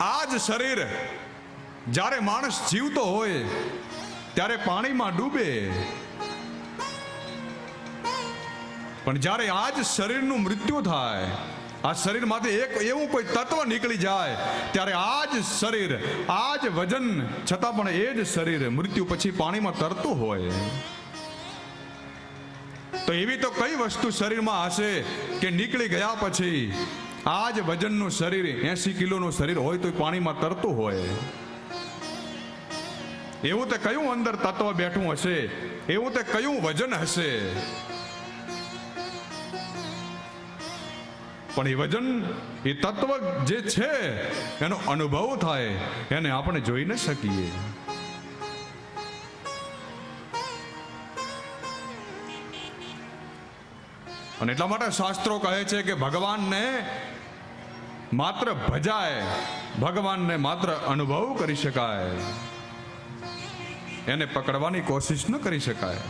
આ જ શરીર જ્યારે માણસ જીવતો હોય ત્યારે પાણીમાં ડૂબે, પણ જ્યારે આ જ શરીરનું મૃત્યુ થાય, આ શરીરમાંથી એક એવું કોઈ તત્વ નીકળી જાય ત્યારે આ જ શરીર, આ જ વજન છતાં પણ એ જ શરીર મૃત્યુ પછી પાણીમાં તરતું હોય. તો એવી તો કઈ વસ્તુ શરીરમાં હશે કે નીકળી ગયા પછી આ જ વજનનું શરીર, 80 કિલોનું શરીર હોય તો પાણીમાં તરતું હોય? એવું તે કયું અંદર તત્વ બેઠું હશે, એવું તે કયું વજન હશે? પણ એ વજન, એ તત્વ જે છે એનો અનુભવ થાય, એને આપણે જોઈ ન શકીએ. અને એટલા માટે શાસ્ત્રો કહે છે કે ભગવાનને માત્ર ભજાય, ભગવાનને માત્ર અનુભવ કરી શકાય, એને પકડવાની કોશિશ ન કરી શકાય.